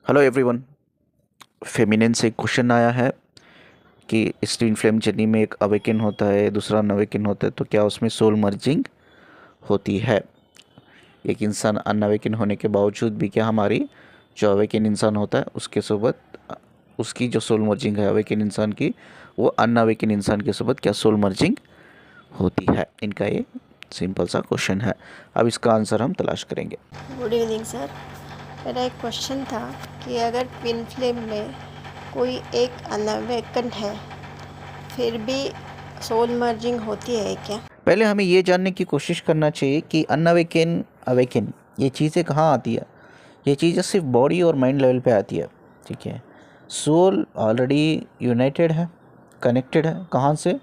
Hello everyone. Feminine से एक question आया है कि इस ट्विन फ्लेम जर्नी में एक अवेकन होता है, दूसरा अनअवेकन होता है, तो क्या उसमें सोल मर्जिंग होती है? एक इंसान अनअवेकन होने के बावजूद भी क्या हमारी जो अवेकन इंसान होता है उसके सोबत उसकी जो सोल मर्जिंग है अवेकन इंसान की, वो अनअवेकन इंसान के सोबत क्या सोल मर्जिंग होती है? इनका ये सिंपल सा क्वेश्चन है। अब इसका आंसर हम तलाश करेंगे। Good evening sir. मेरा एक क्वेश्चन था कि अगर ट्विन फ्लेम में कोई एक अनअवेकन है फिर भी सोल मर्जिंग होती है क्या? पहले हमें ये जानने की कोशिश करना चाहिए कि अनअवेकन अवेकन ये चीज़ें कहाँ आती है। ये चीज़ें सिर्फ बॉडी और माइंड लेवल पे आती है, ठीक है। सोल ऑलरेडी यूनाइटेड है, कनेक्टेड है। कहाँ से?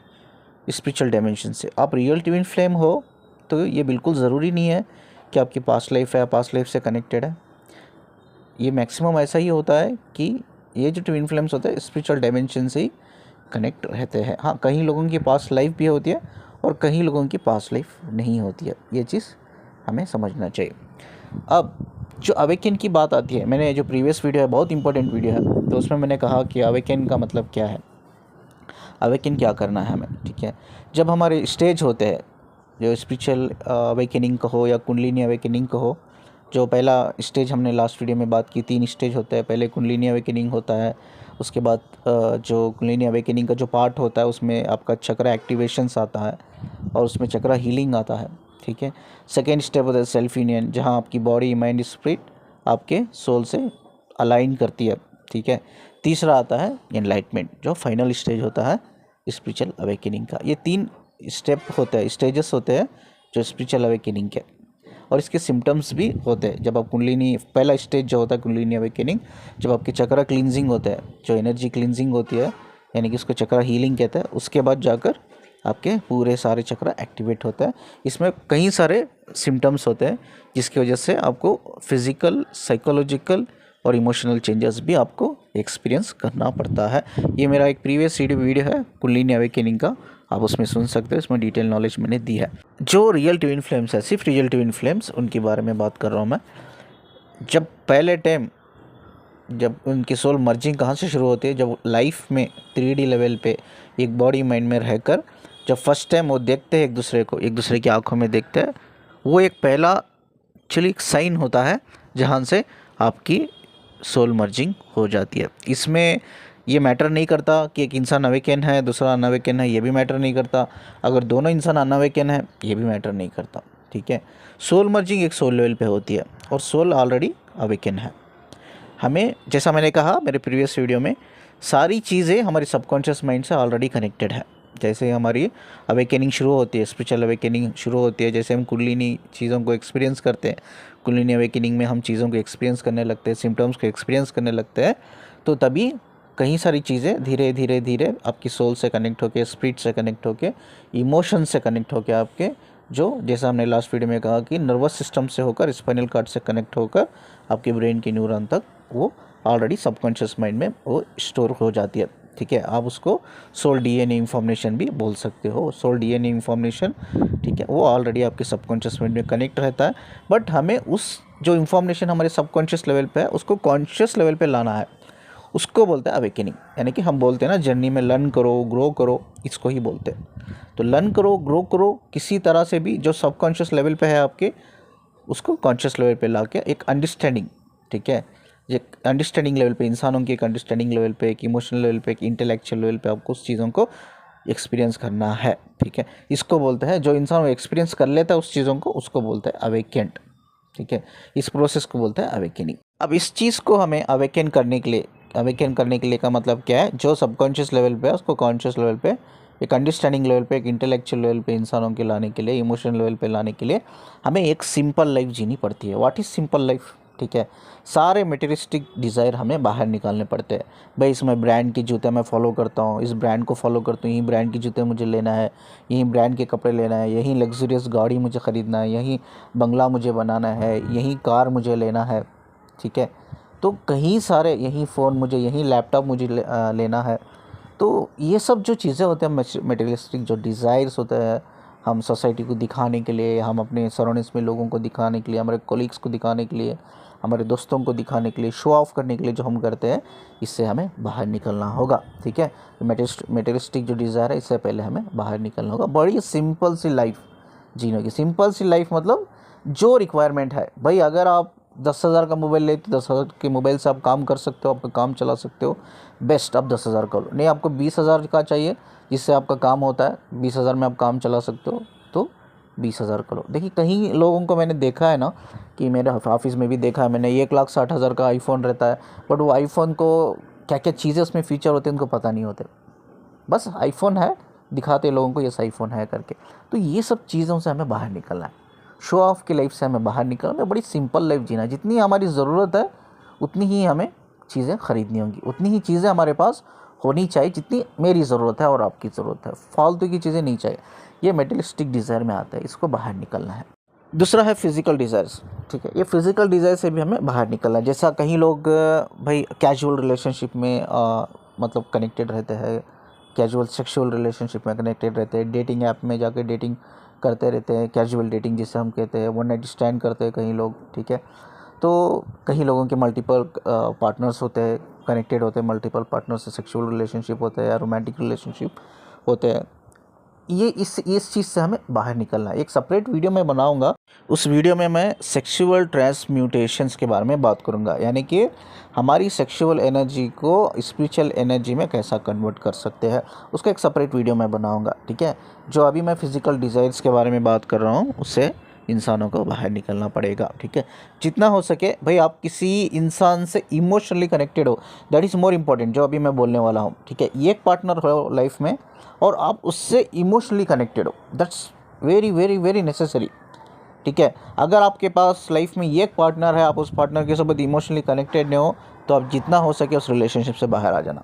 स्पिरिचुअल डायमेंशन से। आप रियल ट्विन फ्लेम हो तो ये बिल्कुल ज़रूरी नहीं है कि आपकी पास्ट लाइफ है, पास्ट लाइफ से कनेक्टेड है। ये मैक्सिमम ऐसा ही होता है कि ये जो ट्विन फ्लेम्स होते हैं स्पिरिचुअल डायमेंशन से ही कनेक्ट रहते हैं। हाँ, कहीं लोगों की पास्ट लाइफ भी होती है और कहीं लोगों की पास्ट लाइफ नहीं होती है। ये चीज़ हमें समझना चाहिए। अब जो अवेकन की बात आती है, मैंने जो प्रीवियस वीडियो है बहुत इंपॉर्टेंट वीडियो है, तो उसमें मैंने कहा कि अवेकन का मतलब क्या है, अवेकन क्या करना है हमें, ठीक है। जब हमारे स्टेज होते हैं, जो स्पिरिचुअल अवेकनिंग कहो या कुंडलिनी अवेकनिंग कहो, जो पहला स्टेज हमने लास्ट वीडियो में बात की, 3 स्टेज होता है। पहले कुंडलिनी अवेकनिंग होता है, उसके बाद जो कुंडलिनी अवेकनिंग का जो पार्ट होता है उसमें आपका चक्रा एक्टिवेशंस आता है और उसमें चक्रा हीलिंग आता है, ठीक है। सेकेंड स्टेप होता है सेल्फ यूनियन, जहाँ आपकी बॉडी माइंड स्पिरिट आपके सोल से अलाइन करती है, ठीक है। तीसरा आता है एनलाइटमेंट, जो फाइनल स्टेज होता है स्पिरिचुअल अवेकनिंग का। ये 3 स्टेप होते हैं, स्टेजेस होते हैं जो स्पिरिचुअल अवेकनिंग के, और इसके सिम्टम्स भी होते हैं। जब आप कुंडलिनी, पहला स्टेज जो होता है कुंडलिनी अवेकनिंग, जब आपके चक्रा क्लींजिंग होता है, जो एनर्जी क्लींजिंग होती है, यानी कि उसको चक्रा हीलिंग कहते हैं, उसके बाद जाकर आपके पूरे सारे चक्रा एक्टिवेट होता है। इसमें कई सारे सिम्टम्स होते हैं जिसकी वजह से आपको फिज़िकल, साइकोलॉजिकल और इमोशनल चेंजेस भी आपको एक्सपीरियंस करना पड़ता है। ये मेरा एक प्रीवियस वीडियो है कुंडलिनी अवेकनिंग का, आप उसमें सुन सकते हो। इसमें डिटेल नॉलेज मैंने दी है। जो रियल ट्विन फ्लेम्स है, सिर्फ रियल ट्विन फ्लेम्स, उनके बारे में बात कर रहा हूँ मैं। जब पहले टाइम जब उनकी सोल मर्जिंग कहाँ से शुरू होती है, जब लाइफ में 3D लेवल पे एक बॉडी माइंड में रहकर जब फर्स्ट टाइम वो देखते हैं एक दूसरे को, एक दूसरे की आंखों में देखते हैं, वो एक पहला एक्चुअली एक साइन होता है जहाँ से आपकी सोल मर्जिंग हो जाती है। इसमें ये मैटर नहीं करता कि एक इंसान अवेकन है दूसरा अनअवेकन है, ये भी मैटर नहीं करता। अगर दोनों इंसान अनअवेकन है, ये भी मैटर नहीं करता, ठीक है। सोल मर्जिंग एक सोल लेवल पे होती है और सोल ऑलरेडी अवेकन है। हमें, जैसा मैंने कहा मेरे प्रीवियस वीडियो में, सारी चीज़ें हमारी सबकॉन्शियस माइंड से ऑलरेडी कनेक्टेड है। जैसे हमारी अवेकनिंग शुरू होती है, स्पिरिचुअल अवेकनिंग शुरू होती है, जैसे हम कुंडलिनी चीज़ों को एक्सपीरियंस करते हैं, कुंडलिनी अवेकनिंग में हम चीज़ों को एक्सपीरियंस करने लगते हैं, सिम्टम्स को एक्सपीरियंस करने लगते हैं, तो तभी कई सारी चीज़ें धीरे धीरे धीरे आपकी सोल से कनेक्ट होकर, स्पिरिट से कनेक्ट होकर, इमोशन से कनेक्ट होकर, आपके जो, जैसा हमने लास्ट वीडियो में कहा कि नर्वस सिस्टम से होकर, स्पाइनल कार्ड से कनेक्ट होकर आपके ब्रेन के न्यूरॉन तक वो ऑलरेडी सबकॉन्शियस माइंड में वो स्टोर हो जाती है, ठीक है। आप उसको सोल डीएनए इंफॉर्मेशन भी बोल सकते हो। सोल डीएनए इंफॉर्मेशन, ठीक है, वो ऑलरेडी आपके सबकॉन्शियस माइंड में कनेक्ट रहता है, बट हमें उस जो इंफॉर्मेशन हमारे सबकॉन्शियस लेवल पे है उसको कॉन्शियस लेवल पे लाना है। उसको बोलते हैं अवेकनिंग। यानी कि हम बोलते हैं ना जर्नी में लर्न करो, ग्रो करो, इसको ही बोलते हैं। तो लर्न करो, ग्रो करो, किसी तरह से भी जो सबकॉन्शियस लेवल पे है आपके, उसको कॉन्शियस लेवल पे ला के एक अंडरस्टैंडिंग, ठीक है, एक अंडरस्टैंडिंग लेवल पे, इंसानों की एक अंडरस्टैंडिंग लेवल पे, एक इमोशनल लेवल पे, एक इंटेलेक्चुअल लेवल पे आपको उस चीज़ों को एक्सपीरियंस करना है, ठीक है। इसको बोलते हैं, जो इंसान एक्सपीरियंस कर लेता है उस चीज़ों को, उसको बोलते हैं अवेकेंट, ठीक है। इस प्रोसेस को बोलते हैं अवेकनिंग। अब इस चीज़ को हमें अवेकन करने के लिए, अवेकन करने के लिए का मतलब क्या है, जो सबकॉन्शियस लेवल पे है उसको कॉन्शियस लेवल पे, एक अंडरस्टैंडिंग लेवल पे, एक इंटेलेक्चुअल लेवल पे इंसानों के लाने के लिए, इमोशनल लेवल पे लाने के लिए हमें एक सिंपल लाइफ जीनी पड़ती है। व्हाट इज़ सिंपल लाइफ, ठीक है। सारे मटेरियलिस्टिक डिज़ायर हमें बाहर निकालने पड़ते हैं। भाई इसमें ब्रांड के जूते मैं फॉलो करता हूँ, इस ब्रांड को फॉलो करता हूँ, यही ब्रांड के जूते मुझे लेना है, यही ब्रांड के कपड़े लेना है, यही लग्जरियस गाड़ी मुझे ख़रीदना है, यही बंगला मुझे बनाना है, यही कार मुझे लेना है, ठीक है। तो कहीं सारे, यही फ़ोन मुझे, यही लैपटॉप मुझे लेना है। तो ये सब जो चीज़ें होते हैं, मटेरियलिस्टिक जो डिज़ायर्स होते हैं, हम सोसाइटी को दिखाने के लिए, हम अपने सराउंडिंग्स में लोगों को दिखाने के लिए, हमारे कोलीग्स को दिखाने के लिए, हमारे दोस्तों को दिखाने के लिए, शो ऑफ करने के लिए जो हम करते हैं, इससे हमें बाहर निकलना होगा। ठीक है, मेटेरियलिस्टिक जो डिज़ायर है, इससे पहले हमें बाहर निकलना होगा। बड़ी सिंपल सी लाइफ जीने की। सिंपल सी लाइफ मतलब जो रिक्वायरमेंट है भाई, अगर आप 10,000 का मोबाइल ले तो 10,000 के मोबाइल से आप काम कर सकते हो, आपका काम चला सकते हो, बेस्ट आप 10,000 का लो। नहीं, आपको 20,000 का चाहिए जिससे आपका काम होता है, 20,000 में आप काम चला सकते हो, तो 20,000 का लो। देखिए, कहीं लोगों को मैंने देखा है ना, कि मेरे ऑफिस में भी देखा है मैंने, 1,60,000 का आईफोन रहता है, बट वो आईफोन को क्या क्या चीज़ें उसमें फ़ीचर होते हैं उनको पता नहीं होते, बस आईफोन है, दिखाते लोगों को ये आईफोन है करके। तो ये सब चीज़ों से हमें बाहर निकलना है, शो ऑफ की लाइफ से हमें बाहर निकलना है। बड़ी सिंपल लाइफ जीना है। जितनी हमारी ज़रूरत है उतनी ही हमें चीज़ें ख़रीदनी होंगी, उतनी ही चीज़ें हमारे पास होनी चाहिए जितनी मेरी ज़रूरत है और आपकी ज़रूरत है। फालतू की चीज़ें नहीं चाहिए। ये मेटेरियलिस्टिक डिज़ायर में आता है, इसको बाहर निकलना है। दूसरा है फिज़िकल डिज़ायर्स। ठीक है, ये फिज़िकल डिज़ायर से भी हमें बाहर निकलना है। जैसा कहीं लोग भाई कैजुअल रिलेशनशिप में मतलब कनेक्टेड रहते हैं, कैजुअल सेक्सुअल रिलेशनशिप में कनेक्टेड रहते हैं, डेटिंग ऐप में जाके डेटिंग करते रहते हैं, कैजुअल डेटिंग जिसे हम कहते हैं, वन नाइट स्टैंड करते हैं कहीं लोग। ठीक है, तो कहीं लोगों के मल्टीपल पार्टनर्स होते हैं, कनेक्टेड होते हैं, मल्टीपल पार्टनर से सेक्सुअल रिलेशनशिप होते हैं या रोमांटिक रिलेशनशिप होते हैं। ये इस चीज़ से हमें बाहर निकलना है। एक सेपरेट वीडियो मैं बनाऊंगा, उस वीडियो में मैं सेक्सुअल ट्रांसम्यूटेशंस के बारे में बात करूंगा, यानी कि हमारी सेक्सुअल एनर्जी को स्पिरिचुअल एनर्जी में कैसा कन्वर्ट कर सकते हैं, उसका एक सेपरेट वीडियो मैं बनाऊंगा। ठीक है, जो अभी मैं फिज़िकल डिज़ायर्स के बारे में बात कर रहा हूँ, उससे इंसानों को बाहर निकलना पड़ेगा। ठीक है, जितना हो सके भाई आप किसी इंसान से इमोशनली कनेक्टेड हो, दैट इज़ मोर इम्पॉर्टेंट, जो अभी मैं बोलने वाला हूँ। ठीक है, ये एक पार्टनर हो लाइफ में और आप उससे इमोशनली कनेक्टेड हो, that's very very very necessary. ठीक है, अगर आपके पास लाइफ में ये एक पार्टनर है, आप उस पार्टनर के साथ इमोशनली कनेक्टेड नहीं हो, तो आप जितना हो सके उस रिलेशनशिप से बाहर आ जाना।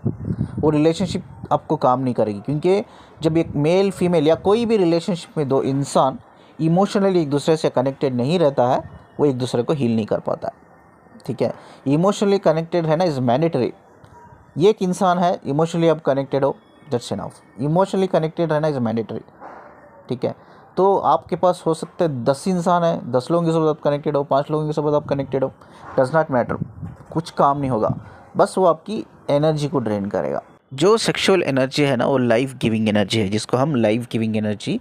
वो रिलेशनशिप आपको काम नहीं करेगी, क्योंकि जब एक मेल फीमेल या कोई भी रिलेशनशिप में दो इंसान इमोशनली एक दूसरे से कनेक्टेड नहीं रहता है, वो एक दूसरे को हील नहीं कर पाता है। ठीक है, इमोशनली कनेक्टेड है ना, इज़ मैंडेटरी। ये एक इंसान है, इमोशनली आप कनेक्टेड हो, दैट्स इनफ। इमोशनली कनेक्टेड रहना इज़ मैंडेटरी। ठीक है, तो आपके पास हो सकते हैं 10 इंसान है, 10 लोगों के साथ आप कनेक्टेड हो, 5 लोगों के साथ आप कनेक्टेड हो, डज नॉट मैटर, कुछ काम नहीं होगा, बस वो आपकी एनर्जी को ड्रेन करेगा। जो सेक्सुअल एनर्जी है ना, वो लाइफ गिविंग एनर्जी है, जिसको हम लाइफ गिविंग एनर्जी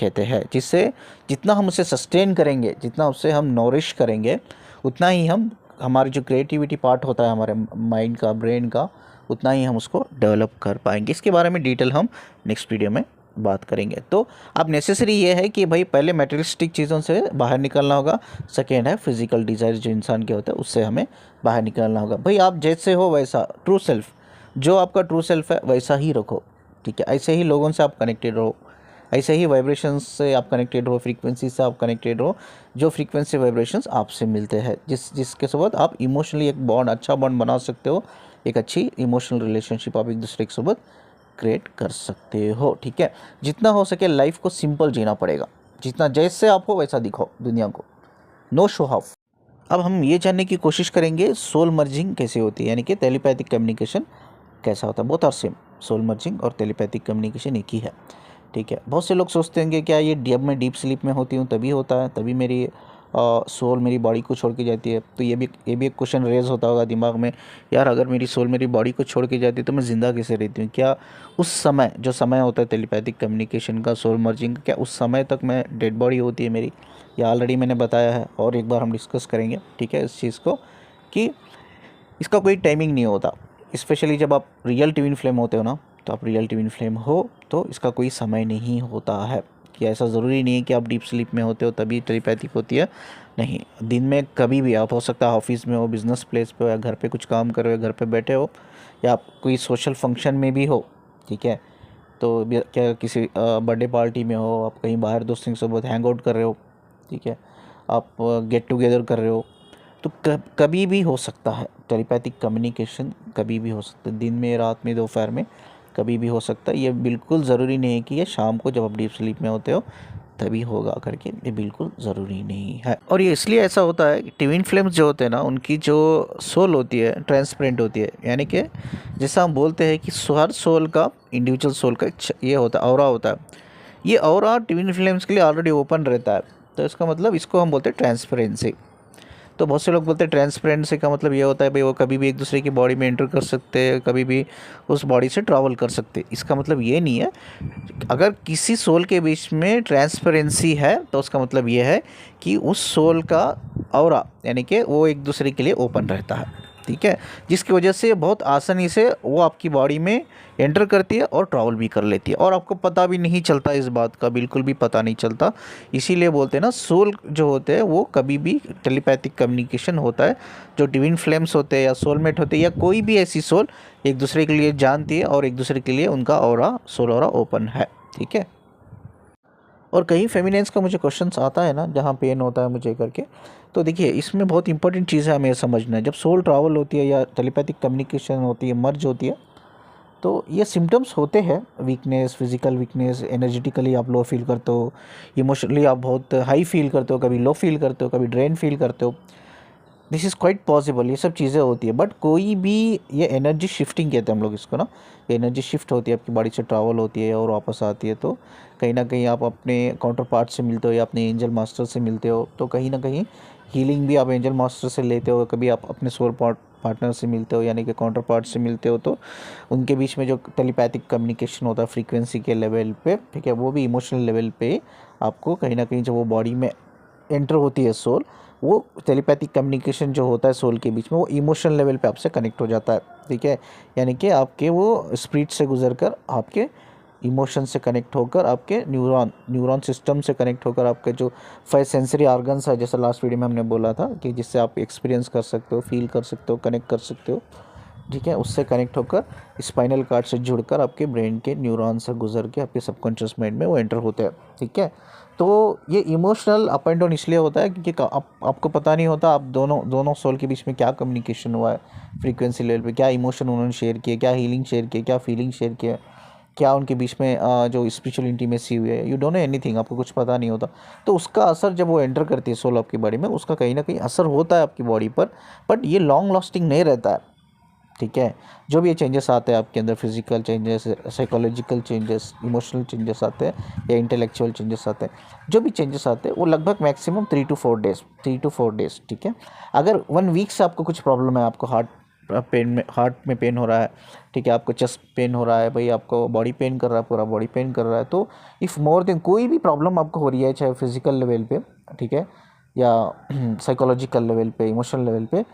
कहते हैं, जिससे जितना हम उसे सस्टेन करेंगे, जितना उससे हम नॉरिश करेंगे, उतना ही हम हमारी जो क्रिएटिविटी पार्ट होता है हमारे माइंड का, ब्रेन का, उतना ही हम उसको डेवलप कर पाएंगे। इसके बारे में डिटेल हम नेक्स्ट वीडियो में बात करेंगे। तो अब नेसेसरी ये है कि भाई पहले मटेरियलिस्टिक चीज़ों से बाहर निकलना होगा, सेकेंड है फिजिकल डिज़ायर जो इंसान के होते हैं उससे हमें बाहर निकलना होगा। भाई आप जैसे हो वैसा, ट्रू सेल्फ, जो आपका ट्रू सेल्फ है वैसा ही रखो। ठीक है, ऐसे ही लोगों से आप कनेक्टेड रहो, ऐसे ही वाइब्रेशंस से आप कनेक्टेड हो, फ्रीक्वेंसी से आप कनेक्टेड हो, जो फ्रीक्वेंसी वाइब्रेशंस आपसे मिलते हैं, जिसके साथ आप इमोशनली एक बॉन्ड, अच्छा बॉन्ड बना सकते हो, एक अच्छी इमोशनल रिलेशनशिप आप एक दूसरे के साथ क्रिएट कर सकते हो। ठीक है, जितना हो सके लाइफ को सिंपल जीना पड़ेगा, जितना जैसे आप हो वैसा दिखाओ दुनिया को, नो शो ऑफ। अब हम ये जानने की कोशिश करेंगे सोल मर्जिंग कैसे होती है, यानी कि टेलीपैथिक कम्युनिकेशन कैसा होता है। बहुत आर सेम, सोल मर्जिंग और टेलीपैथिक कम्युनिकेशन एक ही है। ठीक है, बहुत से लोग सोचते हैं कि क्या ये जब मैं डीप स्लीप में होती हूँ तभी होता है, तभी मेरी सोल मेरी बॉडी को छोड़ के जाती है। तो ये भी एक क्वेश्चन रेज होता होगा दिमाग में, यार अगर मेरी सोल मेरी बॉडी को छोड़ के जाती है तो मैं ज़िंदा कैसे रहती हूँ? क्या उस समय जो समय होता है टेलीपैथिक कम्युनिकेशन का, सोल मर्जिंग, क्या उस समय तक मैं डेड बॉडी होती है मेरी? या ऑलरेडी मैंने बताया है और एक बार हम डिस्कस करेंगे। ठीक है, इस चीज़ को कि इसका कोई टाइमिंग नहीं होता, स्पेशली जब आप रियल ट्विन फ्लेम होते हो ना, तो आप रियल ट्विन फ्लेम हो तो इसका कोई समय नहीं होता है। कि ऐसा ज़रूरी नहीं है कि आप डीप स्लीप में होते हो तभी टेलीपैथिक होती है, नहीं, दिन में कभी भी आप, हो सकता है ऑफिस में हो, बिजनेस प्लेस पे हो, या घर पे कुछ काम कर रहे हो, घर पे बैठे हो, या आप कोई सोशल फंक्शन में भी हो। ठीक है, तो क्या किसी बर्थडे पार्टी में हो, आप कहीं बाहर दोस्तों के साथ हैंग आउट कर रहे हो, ठीक है, आप गेट टुगेदर कर रहे हो, तो कभी भी हो सकता है टेलीपैथिक कम्युनिकेशन, कभी भी हो सकता है, दिन में, रात में, दोपहर में, कभी भी हो सकता है। ये बिल्कुल ज़रूरी नहीं है कि ये शाम को जब आप डीप स्लीप में होते हो तभी होगा करके, ये बिल्कुल ज़रूरी नहीं है। और ये इसलिए ऐसा होता है कि ट्विन फ्लेम्स जो होते हैं ना, उनकी जो सोल होती है ट्रांसपेरेंट होती है, यानी कि जैसा हम बोलते हैं कि हर सोल का, इंडिविजुअल सोल का ये होता है, ऑरा होता है। ये ऑरा ट्विन फ्लेम्स के लिए ऑलरेडी ओपन रहता है, तो इसका मतलब इसको हम बोलते हैं ट्रांसपेरेंसी। तो बहुत से लोग बोलते हैं ट्रांसपेरेंसी का मतलब ये होता है भाई वो कभी भी एक दूसरे की बॉडी में एंटर कर सकते हैं, कभी भी उस बॉडी से ट्रैवल कर सकते हैं। इसका मतलब ये नहीं है। अगर किसी सोल के बीच में ट्रांसपेरेंसी है तो उसका मतलब ये है कि उस सोल का ऑरा यानी कि वो एक दूसरे के लिए ओपन रहता है, ठीक है, जिसकी वजह से बहुत आसानी से वो आपकी बॉडी में एंटर करती है और ट्रैवल भी कर लेती है और आपको पता भी नहीं चलता, इस बात का बिल्कुल भी पता नहीं चलता। इसीलिए बोलते हैं ना सोल जो होते हैं वो कभी भी टेलीपैथिक कम्युनिकेशन होता है। जो डिविन फ्लेम्स होते हैं या सोलमेट होते हैं या कोई भी ऐसी सोल एक दूसरे के लिए जानती है और एक दूसरे के लिए उनका ऑरा सोल ऑरा ओपन है, ठीक है। और कहीं फेमिनेंस का मुझे क्वेश्चंस आता है ना जहाँ पेन होता है मुझे करके, तो देखिए इसमें बहुत इंपॉर्टेंट चीज़ है हमें समझना है। जब सोल ट्रैवल होती है या टेलीपैथिक कम्युनिकेशन होती है, मर्ज होती है, तो ये सिम्टम्स होते हैं वीकनेस, फिजिकल वीकनेस, एनर्जेटिकली आप लो फील करते हो, इमोशनली आप बहुत हाई फील करते हो, कभी लो फील करते हो, कभी ड्रेन फील करते हो। दिस इज़ क्वाइट पॉसिबल, ये सब चीज़ें होती है। बट कोई भी ये एनर्जी शिफ्टिंग कहते हैं हम लोग इसको ना, ये एनर्जी शिफ्ट होती है, आपकी बॉडी से ट्रैवल होती है और वापस आती है। तो कहीं ना कहीं आप अपने काउंटर पार्ट से मिलते हो या अपने एंजल मास्टर से मिलते हो, तो कहीं ना कहीं हीलिंग भी आप एंजल मास्टर से लेते हो, कभी आप अपने सोल पार्टनर से मिलते हो यानी कि काउंटर पार्ट से मिलते हो, तो उनके बीच में जो टेलीपैथिक कम्युनिकेशन होता है फ्रीक्वेंसी के लेवल पे, ठीक है, वो भी इमोशनल लेवल पे आपको कहीं ना कहीं जब वो बॉडी में एंटर होती है सोल, वो टेलीपैथिक कम्युनिकेशन जो होता है सोल के बीच में वो इमोशनल लेवल पे आपसे कनेक्ट हो जाता है, ठीक है। यानी कि आपके वो स्पिरिट से गुजर कर आपके इमोशन से कनेक्ट होकर आपके न्यूरॉन सिस्टम से कनेक्ट होकर आपके जो 5 सेंसरी ऑर्गन्स है, जैसे लास्ट वीडियो में हमने बोला था कि जिससे आप एक्सपीरियंस कर सकते हो, फील कर सकते हो, कनेक्ट कर सकते हो, ठीक है, उससे कनेक्ट होकर स्पाइनल कार्ड से जुड़कर आपके ब्रेन के न्यूरॉन से गुजर के आपके सबकॉन्शियस माइंड में वो एंटर होते हैं, ठीक है। तो ये इमोशनल अप एंड डाउन इसलिए होता है क्योंकि आपको पता नहीं होता आप दोनों सोल के बीच में क्या कम्युनिकेशन हुआ है, फ्रीक्वेंसी लेवल पे क्या इमोशन उन्होंने शेयर किए, क्या हीलिंग शेयर किए, क्या फीलिंग शेयर किया, क्या उनके बीच में जो स्पिरिचुअल इंटीमेसी हुई है, यू डोंट नो एनीथिंग, आपको कुछ पता नहीं होता। तो उसका असर जब वो एंटर करती है सोल आपकी बॉडी में, उसका कहीं ना कहीं असर होता है आपकी बॉडी पर, बट ये लॉन्ग लास्टिंग नहीं रहता है, ठीक है। जो भी ये चेंजेस आते हैं आपके अंदर, physical changes, psychological changes, emotional changes आते हैं या इंटेलेक्चुअल चेंजेस आते हैं, जो भी चेंजेस आते हैं वो लगभग मैक्सिमम 3 to 4 डेज, ठीक है। अगर 1 वीक से आपको कुछ प्रॉब्लम है, आपको हार्ट में पेन हो रहा है, ठीक है, आपको चेस्ट पेन हो रहा है, भाई आपको बॉडी पेन कर रहा है, पूरा बॉडी पेन कर रहा है, तो इफ़ मोर देन कोई भी प्रॉब्लम आपको हो रही है, चाहे फिजिकल लेवल पे, ठीक है, या साइकोलॉजिकल लेवल पे, इमोशनल लेवल पे,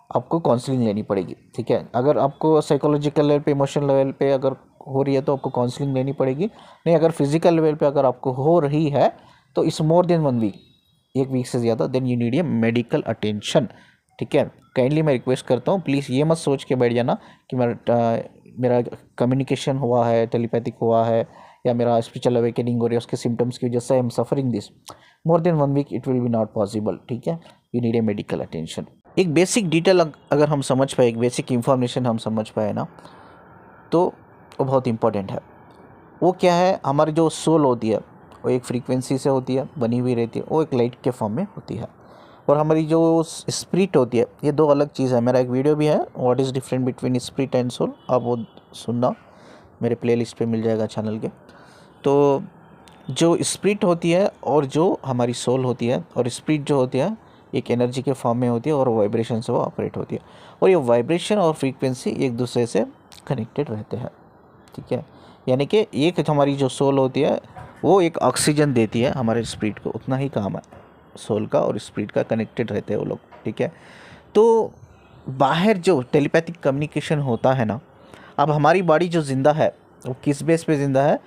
आपको काउंसलिंग लेनी पड़ेगी, ठीक है। अगर आपको साइकोलॉजिकल लेवल पे, इमोशनल लेवल पे अगर हो रही है तो आपको काउंसलिंग लेनी पड़ेगी। नहीं, अगर फिजिकल लेवल पे अगर आपको हो रही है तो इस मोर देन 1 वीक, 1 वीक से ज़्यादा, then you need a medical attention, ठीक है। काइंडली मैं रिक्वेस्ट करता हूँ, प्लीज़ ये मत सोच के बैठ जाना कि मेरा कम्युनिकेशन हुआ है, टेलीपैथिक हुआ है या मेरा स्पिरिचुअल अवेकनिंग हो रही है, उसके सिम्टम्स की वजह से I am suffering this more than 1 week, it will be not possible, ठीक है। You need a medical attention. एक बेसिक डिटेल अगर हम समझ पाए, एक बेसिक इन्फॉर्मेशन हम समझ पाए ना, तो वो बहुत इंपॉर्टेंट है। वो क्या है, हमारी जो सोल होती है वो एक फ्रीक्वेंसी से होती है, बनी हुई रहती है, वो एक लाइट के फॉर्म में होती है, और हमारी जो स्पिरिट होती है ये 2 अलग चीज़ है। मेरा एक वीडियो भी है, what is different between spirit and soul, आप वो सुनना, मेरे प्लेलिस्ट पे मिल जाएगा चैनल के। तो जो स्पिरिट होती है और जो हमारी सोल होती है, और स्पिरिट जो होती है एक एनर्जी के फॉर्म में होती है और वाइब्रेशन से वो ऑपरेट होती है, और ये वाइब्रेशन और फ्रीक्वेंसी एक दूसरे से कनेक्टेड रहते हैं, ठीक है। यानी कि एक हमारी जो सोल होती है वो एक ऑक्सीजन देती है हमारे स्पिरिट को, उतना ही काम है सोल का और स्पिरिट का, कनेक्टेड रहते हैं वो लोग, ठीक है। तो बाहर जो टेलीपैथिक कम्युनिकेशन होता है ना, अब हमारी बॉडी जो ज़िंदा है वो किस बेस पे ज़िंदा है,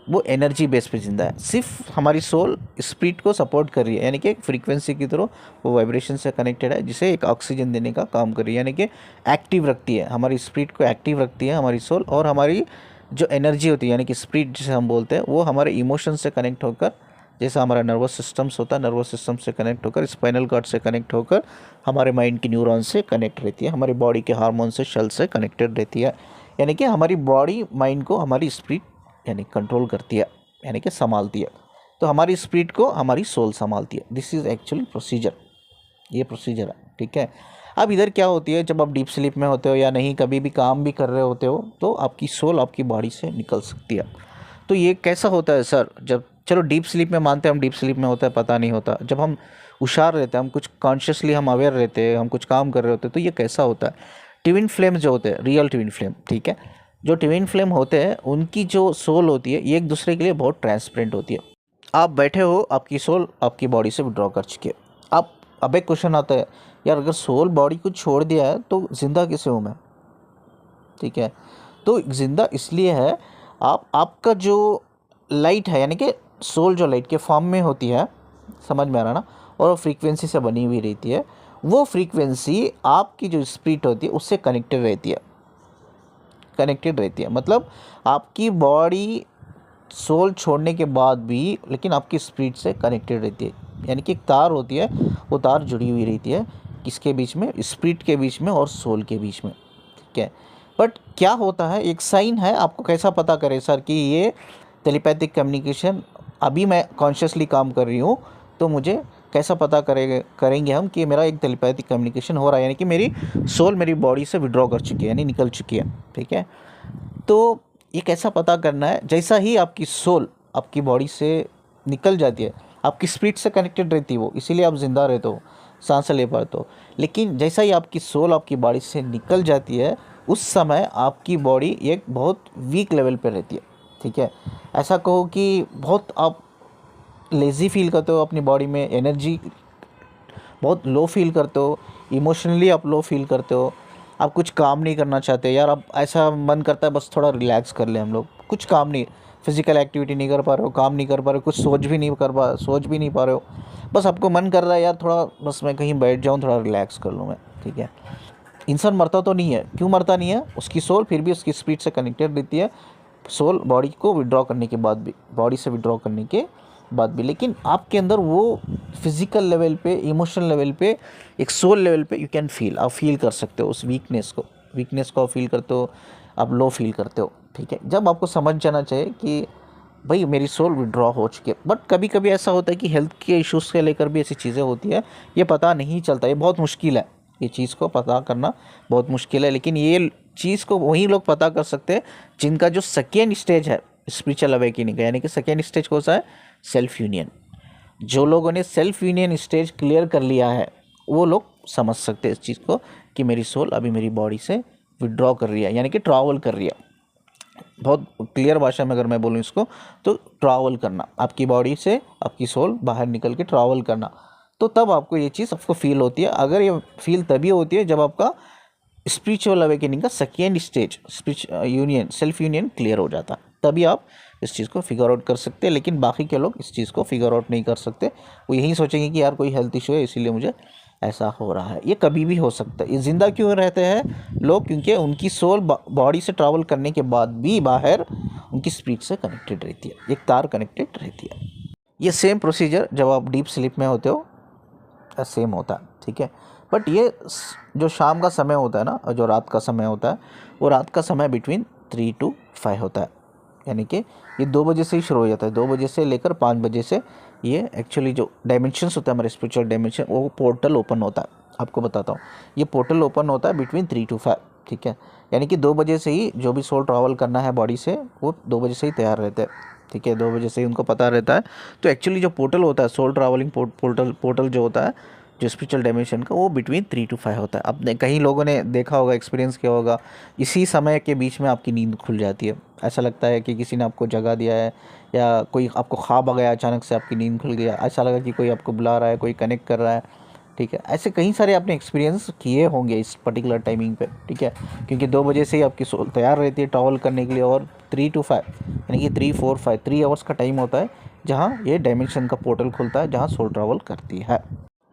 वो एनर्जी बेस पे ज़िंदा है। सिर्फ हमारी सोल स्पिरिट को सपोर्ट कर रही है, यानी कि एक फ्रीक्वेंसी की तरह वो वाइब्रेशन से कनेक्टेड है, जिसे एक ऑक्सीजन देने का काम कर रही है, यानी कि एक्टिव रखती है हमारी स्पिरिट को, एक्टिव रखती है हमारी सोल। और हमारी जो एनर्जी होती है यानी कि स्पिरिट जिसे हम बोलते हैं, वो हमारे इमोशन से कनेक्ट होकर, जैसा हमारा नर्वस सिस्टम्स होता है, नर्वस सिस्टम से कनेक्ट होकर, स्पाइनल कॉर्ड से कनेक्ट होकर हमारे माइंड की न्यूरॉन से कनेक्ट रहती है, हमारी बॉडी के हार्मोन से, सेल से कनेक्टेड रहती है। यानी कि हमारी बॉडी माइंड को हमारी स्पिरिट यानी कंट्रोल करती है, यानी कि संभालती है। तो हमारी स्पिरिट को हमारी सोल संभालती है। दिस इज़ एक्चुअली प्रोसीजर, ये प्रोसीजर है, ठीक है। अब इधर क्या होती है, जब आप डीप स्लीप में होते हो या नहीं कभी भी काम भी कर रहे होते हो, तो आपकी सोल आपकी बॉडी से निकल सकती है। तो ये कैसा होता है सर, जब चलो डीप स्लीप में मानते हैं हम, डीप स्लीप में होता है, पता नहीं होता, जब हम हुशार रहते हैं, हम कुछ कॉन्शियसली हम अवेयर रहते हैं, हम कुछ काम कर रहे होते हैं। तो ये कैसा होता है, ट्विन फ्लेम जो होते हैं, रियल ट्विन फ्लेम, ठीक है, जो ट्विन फ्लेम होते हैं उनकी जो सोल होती है ये एक दूसरे के लिए बहुत ट्रांसपेरेंट होती है। आप बैठे हो, आपकी सोल आपकी बॉडी से विड्रॉ कर चुकी है। अब एक क्वेश्चन आता है, यार अगर सोल बॉडी को छोड़ दिया है तो ज़िंदा कैसे हूँ मैं, ठीक है। तो ज़िंदा इसलिए है, आपका जो लाइट है, यानी कि सोल जो लाइट के फॉर्म में होती है, समझ में आ रहा ना, और वो फ्रीक्वेंसी से बनी हुई रहती है, वो फ्रीक्वेंसी आपकी जो स्पिरिट होती है उससे कनेक्टेड रहती है, मतलब आपकी बॉडी सोल छोड़ने के बाद भी लेकिन आपकी स्पिरिट से कनेक्टेड रहती है, यानी कि एक तार होती है, वो तार जुड़ी हुई रहती है किसके बीच में, स्पिरिट के बीच में और सोल के बीच में, ठीक है। बट क्या होता है, एक साइन है, आपको कैसा पता करे सर कि ये टेलीपैथिक कम्युनिकेशन, अभी मैं कॉन्शियसली काम कर रही हूँ तो मुझे कैसा पता करेंगे हम कि मेरा एक टेलीपैथिक कम्युनिकेशन हो रहा है, यानी कि मेरी सोल मेरी बॉडी से विड्रॉ कर चुकी है, यानी निकल चुकी है, ठीक है। तो ये कैसा पता करना है, जैसा ही आपकी सोल आपकी बॉडी से निकल जाती है, आपकी स्पिरिट से कनेक्टेड रहती है वो, इसीलिए आप ज़िंदा रहते हो, सांस ले पाते हो। लेकिन जैसा ही आपकी सोल आपकी बॉडी से निकल जाती है, उस समय आपकी बॉडी एक बहुत वीक लेवल पे रहती है, ठीक है। ऐसा कहो कि बहुत आप लेज़ी फील करते हो, अपनी बॉडी में एनर्जी बहुत लो फील करते हो, इमोशनली आप लो फील करते हो, आप कुछ काम नहीं करना चाहते, यार अब ऐसा मन करता है बस थोड़ा रिलैक्स कर ले हम लोग, कुछ काम नहीं, फिजिकल एक्टिविटी नहीं कर पा रहे हो, काम नहीं कर पा रहे हो, कुछ सोच भी नहीं पा रहे हो, बस आपको मन कर रहा है यार थोड़ा बस मैं कहीं बैठ जाऊँ, थोड़ा रिलैक्स कर लूँ मैं, ठीक है। इंसान मरता तो नहीं है, क्यों मरता नहीं है, उसकी सोल फिर भी उसकी स्पिरिट से कनेक्टेड रहती है, सोल बॉडी को विड्रॉ करने के बाद भी, बॉडी से विड्रॉ करने के बाद भी, लेकिन आपके अंदर वो फिज़िकल लेवल पे, इमोशनल लेवल पे, एक सोल लेवल पे यू कैन फील, आप फील कर सकते हो उस वीकनेस को आप फील करते हो, आप लो फील करते हो, ठीक है। जब आपको समझ जाना चाहिए कि भाई मेरी सोल विड्रॉ हो चुकी है। बट कभी कभी ऐसा होता है कि हेल्थ के इश्यूज़ के लेकर भी ऐसी चीज़ें होती है, ये पता नहीं चलता, ये बहुत मुश्किल है, ये चीज़ को पता करना बहुत मुश्किल है। लेकिन ये चीज़ को वही लोग पता कर सकते हैं जिनका जो सेकेंड स्टेज है स्पिरिचुअल अवेकनिंग का, यानी कि सेकेंड स्टेज कौन सा है, सेल्फ यूनियन। जो लोगों ने सेल्फ यूनियन स्टेज क्लियर कर लिया है वो लोग समझ सकते हैं इस चीज़ को कि मेरी सोल अभी मेरी बॉडी से विड्रॉ कर रही है, यानी कि ट्रैवल कर रही है। बहुत क्लियर भाषा में अगर मैं बोलूँ इसको, तो ट्रैवल करना, आपकी बॉडी से आपकी सोल बाहर निकल के ट्रैवल करना, तो तब आपको ये चीज़ आपको फील होती है। अगर ये फील तभी होती है जब आपका स्पिरिचुअल अवेकनिंग का second stage union, self union clear हो जाता, तभी आप इस चीज़ को फिगर आउट कर सकते हैं। लेकिन बाकी के लोग इस चीज़ को फिगर आउट नहीं कर सकते, वो यही सोचेंगे कि यार कोई हेल्थ इशू है इसीलिए मुझे ऐसा हो रहा है। ये कभी भी हो सकता है। ये ज़िंदा क्यों रहते हैं लोग, क्योंकि उनकी सोल बॉडी से ट्रैवल करने के बाद भी बाहर उनकी स्पिरिट से कनेक्टेड रहती है, एक तार कनेक्टेड रहती है। ये सेम प्रोसीजर जब आप डीप स्लीप में होते हो सेम होता है, ठीक है। बट ये जो शाम का समय होता है ना, और जो रात का समय होता है, वो रात का समय बिटवीन 3 to 5 होता है, यानी कि ये 2 बजे से ही शुरू हो जाता है, 2 बजे से लेकर 5 बजे से ये एक्चुअली जो डायमेंशंस होता है हमारे स्पिरिचुअल डायमेंशन, वो पोर्टल ओपन होता है। आपको बताता हूँ, ये पोर्टल ओपन होता है बिटवीन 3 to 5, ठीक है। यानी कि 2 बजे से ही जो भी सोल ट्रैवल करना है बॉडी से, वो 2 बजे से ही तैयार रहते हैं, ठीक है। 2 बजे से ही उनको पता रहता है। तो एक्चुअली जो पोर्टल होता है, सोल ट्रैवलिंग पोर्टल जो होता है, जो स्पिरिचुअल डायमेंशन का, वो बिटवीन 3 to 5 होता है। आपने कई लोगों ने देखा होगा, एक्सपीरियंस किया होगा, इसी समय के बीच में आपकी नींद खुल जाती है। ऐसा लगता है कि किसी ने आपको जगा दिया है, या कोई आपको ख्वाब आ गया, अचानक से आपकी नींद खुल गया, ऐसा लगा कि कोई आपको बुला रहा है, कोई कनेक्ट कर रहा है, ठीक है। ऐसे कई सारे आपने एक्सपीरियंस किए होंगे इस पर्टिकुलर टाइमिंग पे, ठीक है। क्योंकि 2 बजे से ही आपकी सोल तैयार रहती है ट्रैवल करने के लिए, और 3 to 5 यानी कि 3, 4, 5 3 आवर्स का टाइम होता है जहाँ ये डायमेंशन का पोर्टल खुलता है, जहाँ सोल ट्रैवल करती है।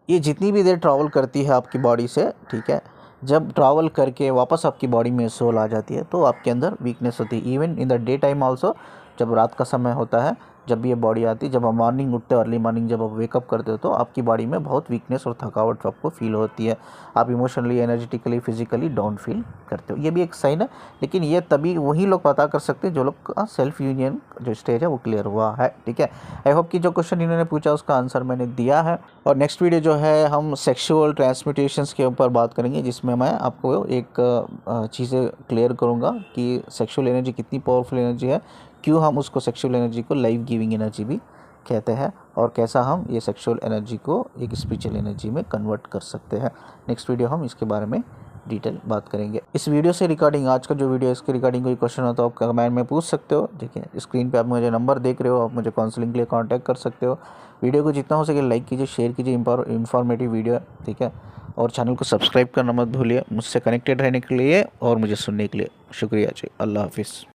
ये जितनी भी देर ट्रैवल करती है आपकी बॉडी से, ठीक है, जब ट्रैवल करके वापस आपकी बॉडी में सोल आ जाती है तो आपके अंदर वीकनेस होती है। Even in the day time also, जब रात का समय होता है, जब भी ये बॉडी आती है, जब आप मॉर्निंग उठते हो, अर्ली मॉर्निंग जब आप वेकअप करते हो, तो आपकी बॉडी में बहुत वीकनेस और थकावट आपको फील होती है। आप emotionally, energetically, physically down feel करते हो। ये भी एक साइन है, लेकिन ये तभी वही लोग पता कर सकते हैं जो लोग का सेल्फ यूनियन जो स्टेज है वो क्लियर हुआ है, ठीक है। आई होप कि जो क्वेश्चन इन्होंने पूछा उसका आंसर मैंने दिया है। और नेक्स्ट वीडियो जो है हम सेक्सुअल ट्रांसमिटेशंस के ऊपर बात करेंगे, जिसमें मैं आपको एक चीज़ें क्लियर करूँगा कि सेक्सुअल एनर्जी कितनी पावरफुल एनर्जी है, क्यों हम उसको सेक्सुअल एनर्जी को लाइफ गिविंग एनर्जी भी कहते हैं और कैसा हम ये सेक्सुअल एनर्जी को एक स्पिरिचुअल एनर्जी में कन्वर्ट कर सकते हैं। नेक्स्ट वीडियो हम इसके बारे में डिटेल बात करेंगे। इस वीडियो से रिगार्डिंग, आज का जो वीडियो है इसके रिगार्डिंग कोई क्वेश्चन हो तो आप कमेंट में पूछ सकते हो। ठीक है, स्क्रीन पे आप मुझे नंबर देख रहे हो, आप मुझे काउंसलिंग के लिए कांटेक्ट कर सकते हो। वीडियो को जितना हो सके लाइक कीजिए, शेयर कीजिए, इंफॉर्मेटिव वीडियो है। ठीक है, और चैनल को सब्सक्राइब करना मत भूलिए। मुझसे कनेक्टेड रहने के लिए और मुझे सुनने के लिए शुक्रिया जी। अल्लाह हाफिज़।